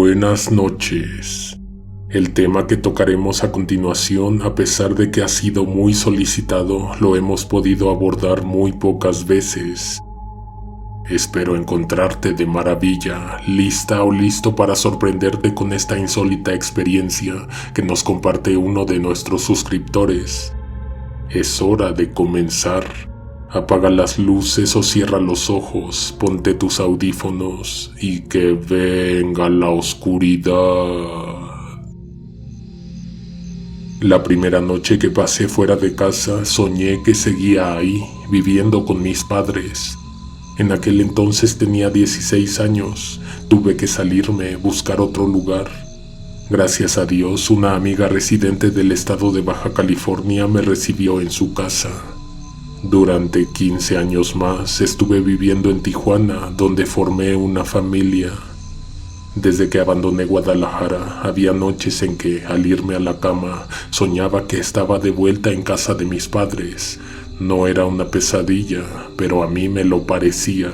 Buenas noches. El tema que tocaremos a continuación, a pesar de que ha sido muy solicitado, lo hemos podido abordar muy pocas veces. Espero encontrarte de maravilla, lista o listo para sorprenderte con esta insólita experiencia que nos comparte uno de nuestros suscriptores. Es hora de comenzar. Apaga las luces o cierra los ojos, ponte tus audífonos y que venga la oscuridad. La primera noche que pasé fuera de casa soñé que seguía ahí, viviendo con mis padres. En aquel entonces tenía 16 años, tuve que salirme, buscar otro lugar. Gracias a Dios, una amiga residente del estado de Baja California me recibió en su casa. Durante 15 años más estuve viviendo en Tijuana, donde formé una familia. Desde que abandoné Guadalajara, había noches en que, al irme a la cama, soñaba que estaba de vuelta en casa de mis padres. No era una pesadilla, pero a mí me lo parecía.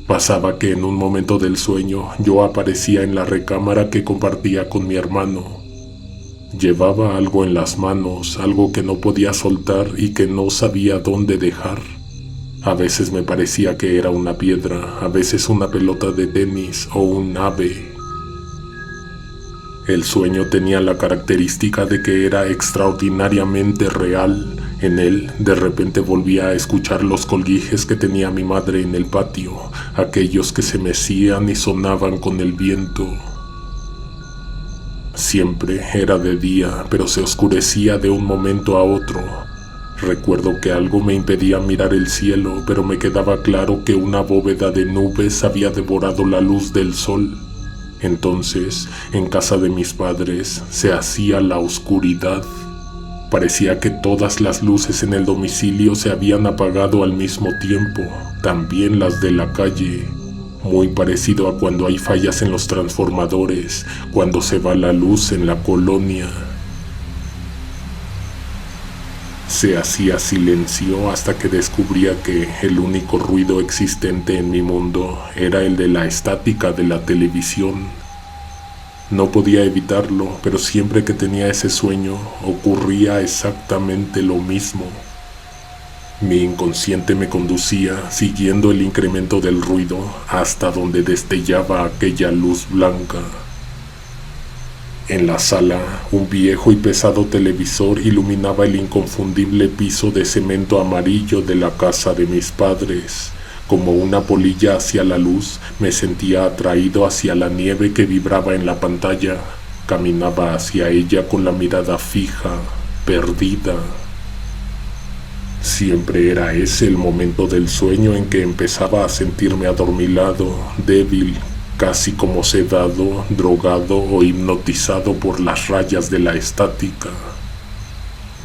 Pasaba que en un momento del sueño yo aparecía en la recámara que compartía con mi hermano. Llevaba algo en las manos, algo que no podía soltar y que no sabía dónde dejar. A veces me parecía que era una piedra, a veces una pelota de tenis o un ave. El sueño tenía la característica de que era extraordinariamente real. En él, de repente volvía a escuchar los colguijes que tenía mi madre en el patio, aquellos que se mecían y sonaban con el viento. Siempre era de día, pero se oscurecía de un momento a otro. Recuerdo que algo me impedía mirar el cielo, pero me quedaba claro que una bóveda de nubes había devorado la luz del sol. Entonces, en casa de mis padres, se hacía la oscuridad. Parecía que todas las luces en el domicilio se habían apagado al mismo tiempo, también las de la calle. Muy parecido a cuando hay fallas en los transformadores, cuando se va la luz en la colonia. Se hacía silencio hasta que descubría que el único ruido existente en mi mundo era el de la estática de la televisión. No podía evitarlo, pero siempre que tenía ese sueño ocurría exactamente lo mismo. Mi inconsciente me conducía, siguiendo el incremento del ruido, hasta donde destellaba aquella luz blanca. En la sala, un viejo y pesado televisor iluminaba el inconfundible piso de cemento amarillo de la casa de mis padres. Como una polilla hacia la luz, me sentía atraído hacia la nieve que vibraba en la pantalla. Caminaba hacia ella con la mirada fija, perdida. Siempre era ese el momento del sueño en que empezaba a sentirme adormilado, débil, casi como sedado, drogado o hipnotizado por las rayas de la estática.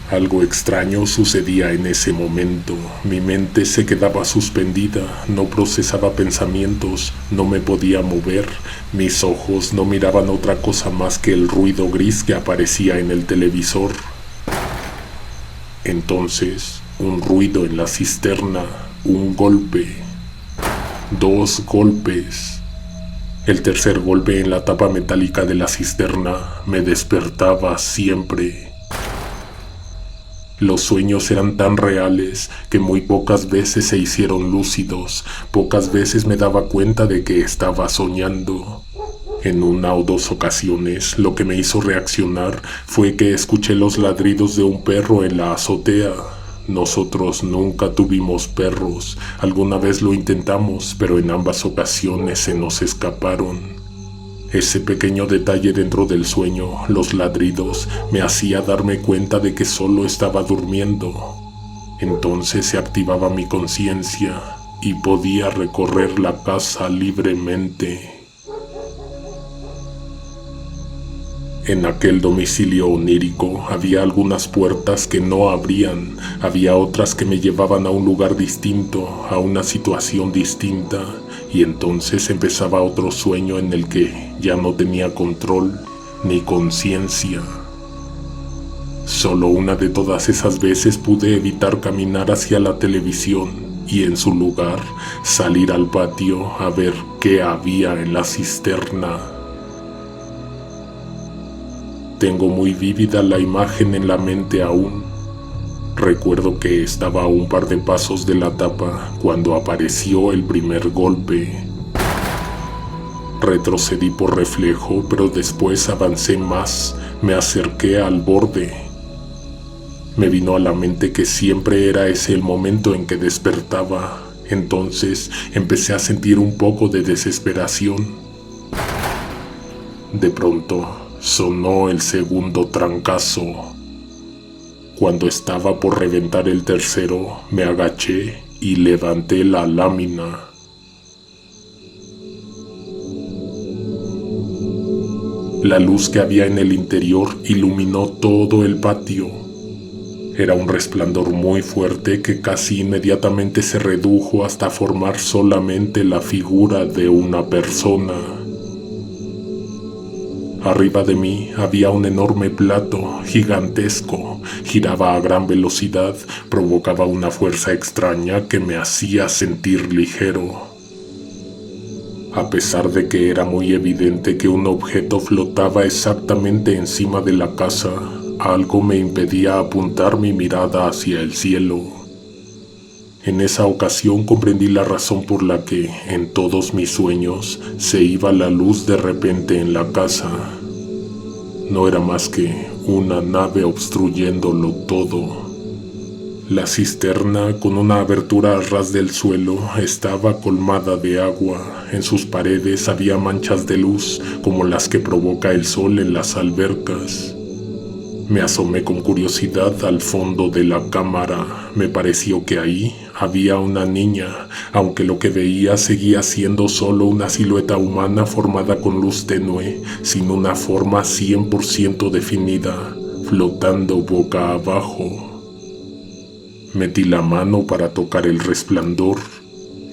Algo extraño sucedía en ese momento. Mi mente se quedaba suspendida, no procesaba pensamientos, no me podía mover. Mis ojos no miraban otra cosa más que el ruido gris que aparecía en el televisor. Entonces, un ruido en la cisterna, un golpe, 2 golpes. El tercer golpe en la tapa metálica de la cisterna me despertaba siempre. Los sueños eran tan reales que muy pocas veces se hicieron lúcidos, pocas veces me daba cuenta de que estaba soñando. En una o dos ocasiones, lo que me hizo reaccionar fue que escuché los ladridos de un perro en la azotea. Nosotros nunca tuvimos perros, alguna vez lo intentamos, pero en ambas ocasiones se nos escaparon. Ese pequeño detalle dentro del sueño, los ladridos, me hacía darme cuenta de que solo estaba durmiendo. Entonces se activaba mi conciencia y podía recorrer la casa libremente. En aquel domicilio onírico había algunas puertas que no abrían, había otras que me llevaban a un lugar distinto, a una situación distinta, y entonces empezaba otro sueño en el que ya no tenía control ni conciencia. Solo una de todas esas veces pude evitar caminar hacia la televisión y en su lugar salir al patio a ver qué había en la cisterna. Tengo muy vívida la imagen en la mente aún. Recuerdo que estaba a un par de pasos de la tapa cuando apareció el primer golpe. Retrocedí por reflejo, pero después avancé más, me acerqué al borde. Me vino a la mente que siempre era ese el momento en que despertaba. Entonces empecé a sentir un poco de desesperación. De pronto sonó el segundo trancazo. Cuando estaba por reventar el tercero, me agaché y levanté la lámina. La luz que había en el interior iluminó todo el patio. Era un resplandor muy fuerte que casi inmediatamente se redujo hasta formar solamente la figura de una persona. Arriba de mí había un enorme plato gigantesco, giraba a gran velocidad, provocaba una fuerza extraña que me hacía sentir ligero. A pesar de que era muy evidente que un objeto flotaba exactamente encima de la casa, algo me impedía apuntar mi mirada hacia el cielo. En esa ocasión comprendí la razón por la que, en todos mis sueños, se iba la luz de repente en la casa. No era más que una nave obstruyéndolo todo. La cisterna, con una abertura a ras del suelo, estaba colmada de agua. En sus paredes había manchas de luz, como las que provoca el sol en las albercas. Me asomé con curiosidad al fondo de la cámara. Me pareció que ahí había una niña, aunque lo que veía seguía siendo solo una silueta humana formada con luz tenue, sin una forma 100% definida, flotando boca abajo. Metí la mano para tocar el resplandor.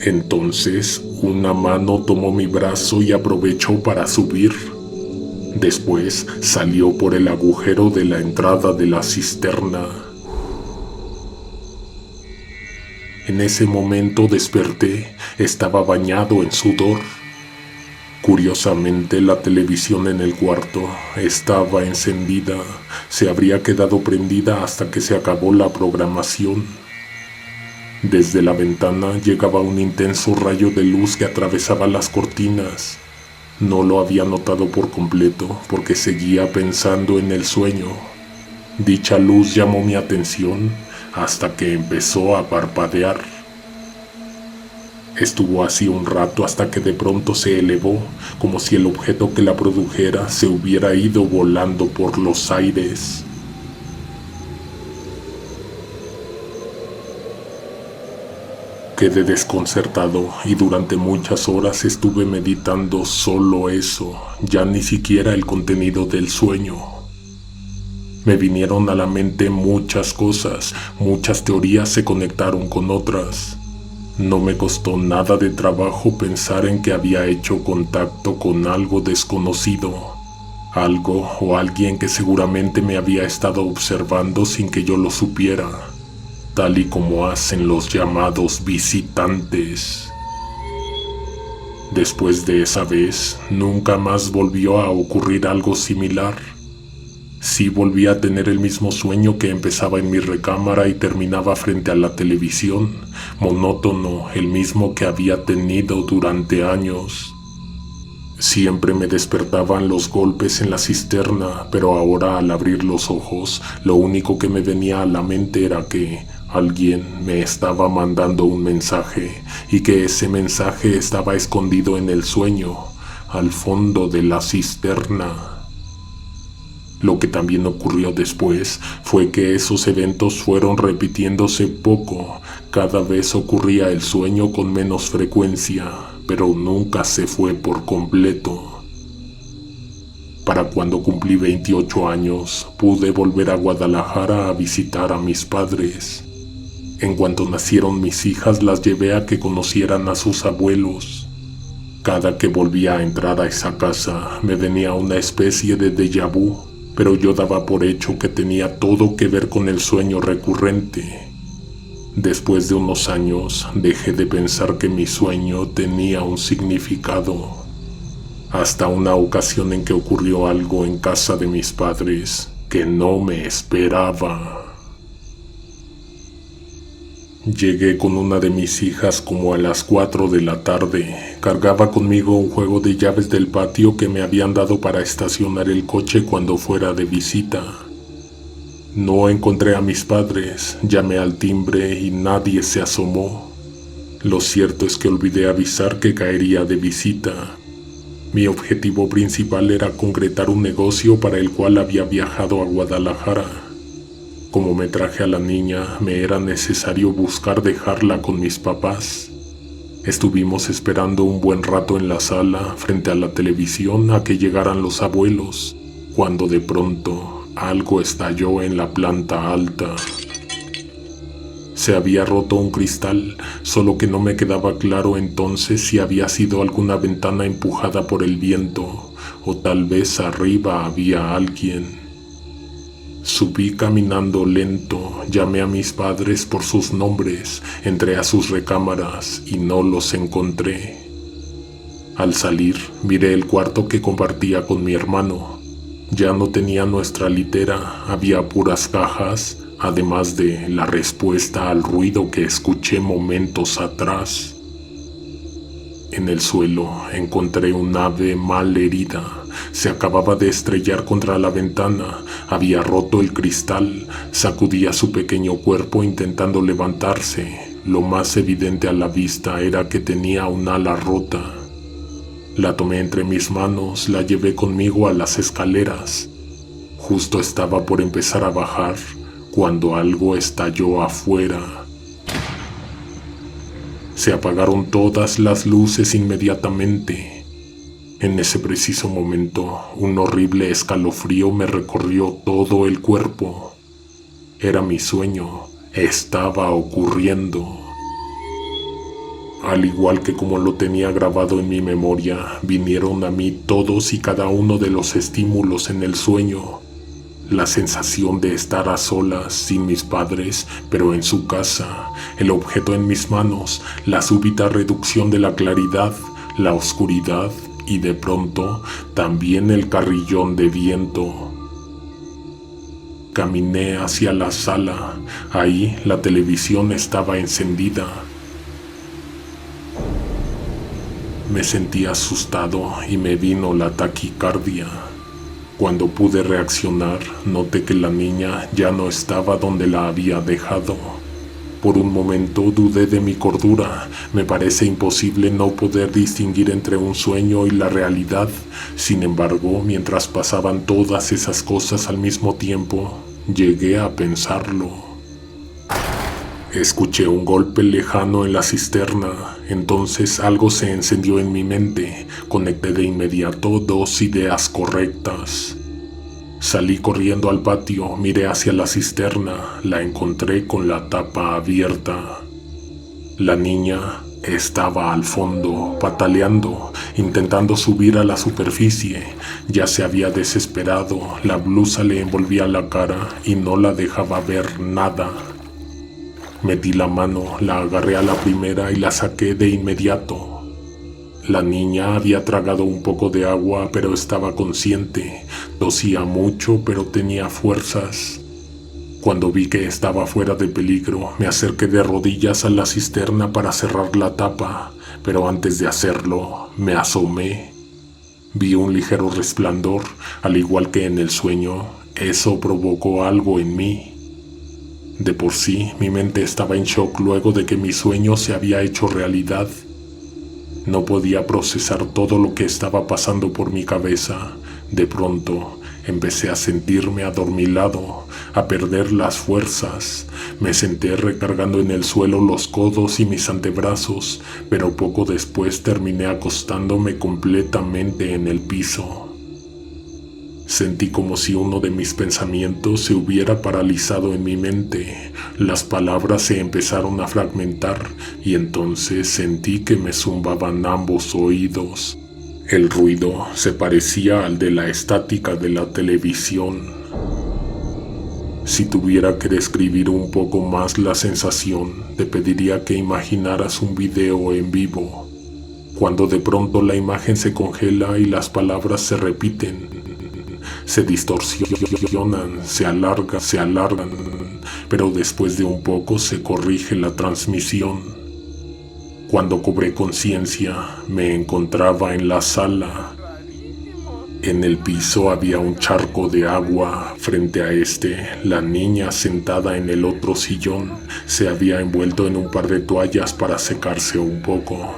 Entonces, una mano tomó mi brazo y aprovechó para subir. Después salió por el agujero de la entrada de la cisterna. En ese momento desperté, estaba bañado en sudor. Curiosamente, la televisión en el cuarto estaba encendida. Se habría quedado prendida hasta que se acabó la programación. Desde la ventana llegaba un intenso rayo de luz que atravesaba las cortinas. No lo había notado por completo porque seguía pensando en el sueño. Dicha luz llamó mi atención hasta que empezó a parpadear. Estuvo así un rato hasta que de pronto se elevó, como si el objeto que la produjera se hubiera ido volando por los aires. Quedé desconcertado y durante muchas horas estuve meditando solo eso, ya ni siquiera el contenido del sueño. Me vinieron a la mente muchas cosas, muchas teorías se conectaron con otras. No me costó nada de trabajo pensar en que había hecho contacto con algo desconocido, algo o alguien que seguramente me había estado observando sin que yo lo supiera, tal y como hacen los llamados visitantes. Después de esa vez, nunca más volvió a ocurrir algo similar. Sí volví a tener el mismo sueño que empezaba en mi recámara y terminaba frente a la televisión, monótono, el mismo que había tenido durante años. Siempre me despertaban los golpes en la cisterna, pero ahora al abrir los ojos, lo único que me venía a la mente era que alguien me estaba mandando un mensaje y que ese mensaje estaba escondido en el sueño, al fondo de la cisterna. Lo que también ocurrió después fue que esos eventos fueron repitiéndose poco. Cada vez ocurría el sueño con menos frecuencia, pero nunca se fue por completo. Para cuando cumplí 28 años, pude volver a Guadalajara a visitar a mis padres. En cuanto nacieron mis hijas, las llevé a que conocieran a sus abuelos. Cada que volvía a entrar a esa casa, me venía una especie de déjà vu, pero yo daba por hecho que tenía todo que ver con el sueño recurrente. Después de unos años, dejé de pensar que mi sueño tenía un significado. hasta una ocasión en que ocurrió algo en casa de mis padres que no me esperaba. Llegué con una de mis hijas como a las 4 de la tarde. Cargaba conmigo un juego de llaves del patio que me habían dado para estacionar el coche cuando fuera de visita. No encontré a mis padres, llamé al timbre y nadie se asomó. Lo cierto es que olvidé avisar que caería de visita. Mi objetivo principal era concretar un negocio para el cual había viajado a Guadalajara. Como me traje a la niña, me era necesario buscar dejarla con mis papás. Estuvimos esperando un buen rato en la sala, frente a la televisión, a que llegaran los abuelos, cuando de pronto algo estalló en la planta alta. Se había roto un cristal, solo que no me quedaba claro entonces si había sido alguna ventana empujada por el viento, o tal vez arriba había alguien. Subí caminando lento, llamé a mis padres por sus nombres, entré a sus recámaras y no los encontré. Al salir, miré el cuarto que compartía con mi hermano. Ya no tenía nuestra litera, había puras cajas, además de la respuesta al ruido que escuché momentos atrás. En el suelo encontré un ave mal herida. Se acababa de estrellar contra la ventana, había roto el cristal, sacudía su pequeño cuerpo intentando levantarse. Lo más evidente a la vista era que tenía un ala rota. La tomé entre mis manos, la llevé conmigo a las escaleras. Justo estaba por empezar a bajar, cuando algo estalló afuera. Se apagaron todas las luces inmediatamente. En ese preciso momento, un horrible escalofrío me recorrió todo el cuerpo. Era mi sueño, estaba ocurriendo. Al igual que como lo tenía grabado en mi memoria, vinieron a mí todos y cada uno de los estímulos en el sueño. La sensación de estar a solas, sin mis padres, pero en su casa, el objeto en mis manos, la súbita reducción de la claridad, la oscuridad y de pronto también el carrillón de viento. Caminé hacia la sala. Ahí la televisión estaba encendida. Me sentí asustado y me vino la taquicardia. Cuando pude reaccionar, noté que la niña ya no estaba donde la había dejado. Por un momento dudé de mi cordura. Me parece imposible no poder distinguir entre un sueño y la realidad. Sin embargo, mientras pasaban todas esas cosas al mismo tiempo, llegué a pensarlo. Escuché un golpe lejano en la cisterna. Entonces algo se encendió en mi mente. Conecté de inmediato dos ideas correctas. Salí corriendo al patio, miré hacia la cisterna, la encontré con la tapa abierta. La niña estaba al fondo, pataleando, intentando subir a la superficie. Ya se había desesperado, la blusa le envolvía la cara y no la dejaba ver nada. Metí la mano, la agarré a la primera y la saqué de inmediato. La niña había tragado un poco de agua, pero estaba consciente. Tosía mucho, pero tenía fuerzas. Cuando vi que estaba fuera de peligro, me acerqué de rodillas a la cisterna para cerrar la tapa, pero antes de hacerlo, me asomé. Vi un ligero resplandor, al igual que en el sueño. Eso provocó algo en mí. De por sí, mi mente estaba en shock luego de que mi sueño se había hecho realidad. No podía procesar todo lo que estaba pasando por mi cabeza. De pronto, empecé a sentirme adormilado, a perder las fuerzas. Me senté recargando en el suelo los codos y mis antebrazos, pero poco después terminé acostándome completamente en el piso. Sentí como si uno de mis pensamientos se hubiera paralizado en mi mente. Las palabras se empezaron a fragmentar y entonces sentí que me zumbaban ambos oídos. El ruido se parecía al de la estática de la televisión. Si tuviera que describir un poco más la sensación, te pediría que imaginaras un video en vivo. cuando de pronto la imagen se congela y las palabras se repiten, se distorsionan, se alargan, pero después de un poco se corrige la transmisión. Cuando cobré conciencia, me encontraba en la sala. En el piso había un charco de agua. Frente a la niña sentada en el otro sillón se había envuelto en un par de toallas para secarse un poco.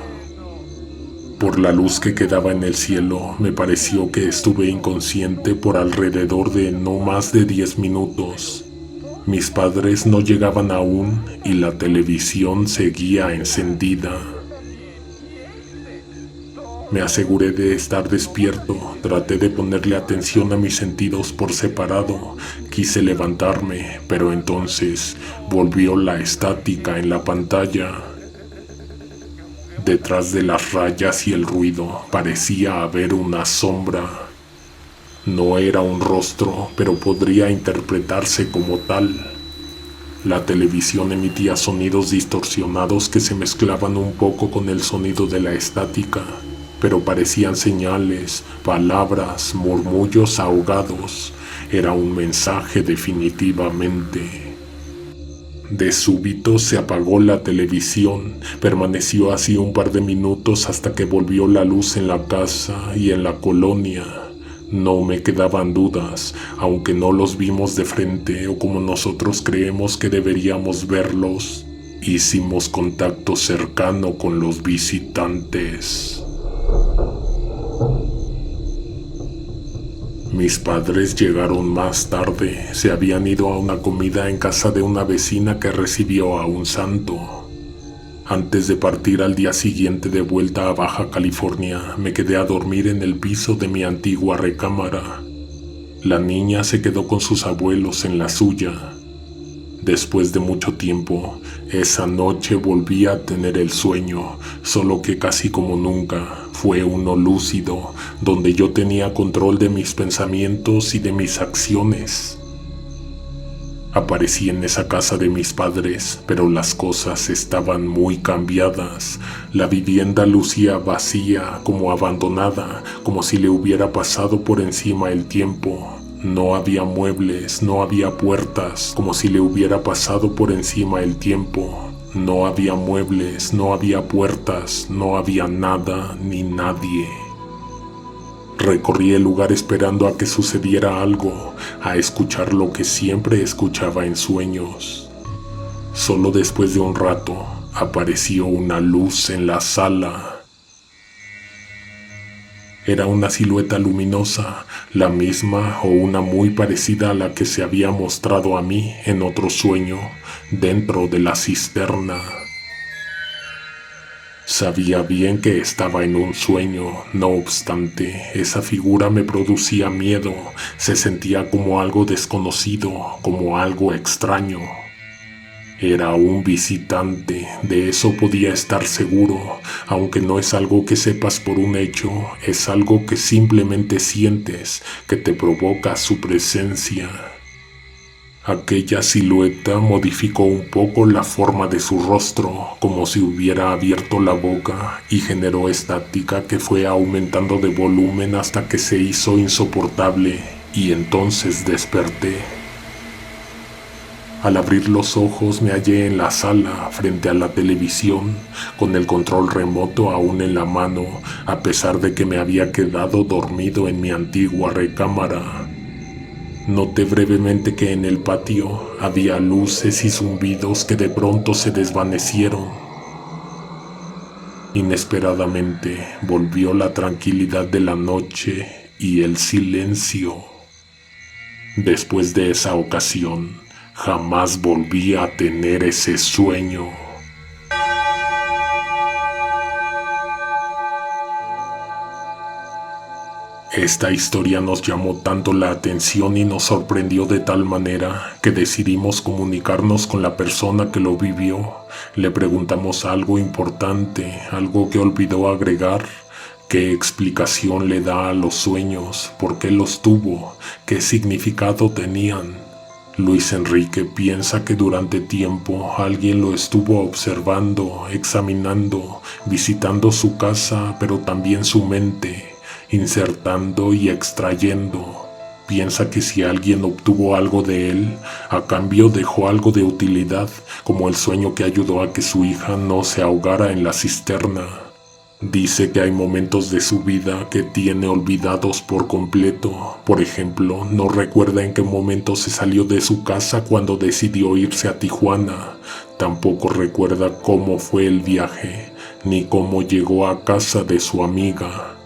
Por la luz que quedaba en el cielo, me pareció que estuve inconsciente por alrededor de no más de 10 minutos. Mis padres no llegaban aún y la televisión seguía encendida. Me aseguré de estar despierto, traté de ponerle atención a mis sentidos por separado, quise levantarme, pero entonces volvió la estática en la pantalla. Detrás de las rayas y el ruido parecía haber una sombra. No era un rostro, pero podría interpretarse como tal. La televisión emitía sonidos distorsionados que se mezclaban un poco con el sonido de la estática, pero parecían señales, palabras, murmullos ahogados. Era un mensaje definitivamente. De súbito se apagó la televisión. Permaneció así un par de minutos hasta que volvió la luz en la casa y en la colonia. No me quedaban dudas, aunque no los vimos de frente o como nosotros creemos que deberíamos verlos. Hicimos contacto cercano con los visitantes. Mis padres llegaron más tarde. Se habían ido a una comida en casa de una vecina que recibió a un santo. Antes de partir al día siguiente de vuelta a Baja California, me quedé a dormir en el piso de mi antigua recámara. La niña se quedó con sus abuelos en la suya. Después de mucho tiempo, esa noche volví a tener el sueño, solo que casi como nunca. Fue uno lúcido, donde yo tenía control de mis pensamientos y de mis acciones. Aparecí en esa casa de mis padres, pero las cosas estaban muy cambiadas. La vivienda lucía vacía, como abandonada, como si le hubiera pasado por encima el tiempo. No había muebles, no había puertas, como si le hubiera pasado por encima el tiempo. No había muebles, no había puertas, no había nada ni nadie. Recorrí el lugar esperando a que sucediera algo, a escuchar lo que siempre escuchaba en sueños. Solo después de un rato apareció una luz en la sala. Era una silueta luminosa, la misma o una muy parecida a la que se había mostrado a mí en otro sueño, dentro de la cisterna. Sabía bien que estaba en un sueño, no obstante, esa figura me producía miedo, se sentía como algo desconocido, como algo extraño. Era un visitante, de eso podía estar seguro, aunque no es algo que sepas por un hecho, es algo que simplemente sientes, que te provoca su presencia. Aquella silueta modificó un poco la forma de su rostro, como si hubiera abierto la boca, y generó estática que fue aumentando de volumen hasta que se hizo insoportable, y entonces desperté. Al abrir los ojos me hallé en la sala, frente a la televisión, con el control remoto aún en la mano, a pesar de que me había quedado dormido en mi antigua recámara. Noté brevemente que en el patio había luces y zumbidos que de pronto se desvanecieron. Inesperadamente volvió la tranquilidad de la noche y el silencio. Después de esa ocasión, jamás volví a tener ese sueño. Esta historia nos llamó tanto la atención y nos sorprendió de tal manera que decidimos comunicarnos con la persona que lo vivió. Le preguntamos algo importante, algo que olvidó agregar. ¿Qué explicación le da a los sueños? ¿Por qué los tuvo? ¿Qué significado tenían? Luis Enrique piensa que durante tiempo alguien lo estuvo observando, examinando, visitando su casa, pero también su mente, insertando y extrayendo. Piensa que si alguien obtuvo algo de él, a cambio dejó algo de utilidad, como el sueño que ayudó a que su hija no se ahogara en la cisterna. Dice que hay momentos de su vida que tiene olvidados por completo. Por ejemplo, no recuerda en qué momento se salió de su casa cuando decidió irse a Tijuana. Tampoco recuerda cómo fue el viaje, ni cómo llegó a casa de su amiga.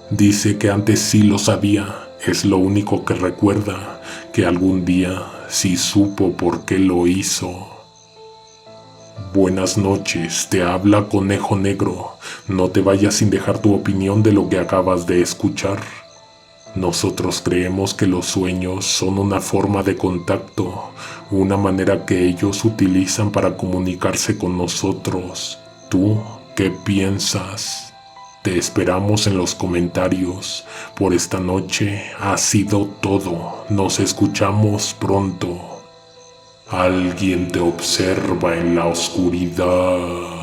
Dice que antes sí lo sabía, es lo único que recuerda, que algún día sí supo por qué lo hizo. Buenas noches, te habla Conejo Negro. No te vayas sin dejar tu opinión de lo que acabas de escuchar. Nosotros creemos que los sueños son una forma de contacto, una manera que ellos utilizan para comunicarse con nosotros. ¿Tú qué piensas? Te esperamos en los comentarios. Por esta noche ha sido todo. Nos escuchamos pronto. Alguien te observa en la oscuridad.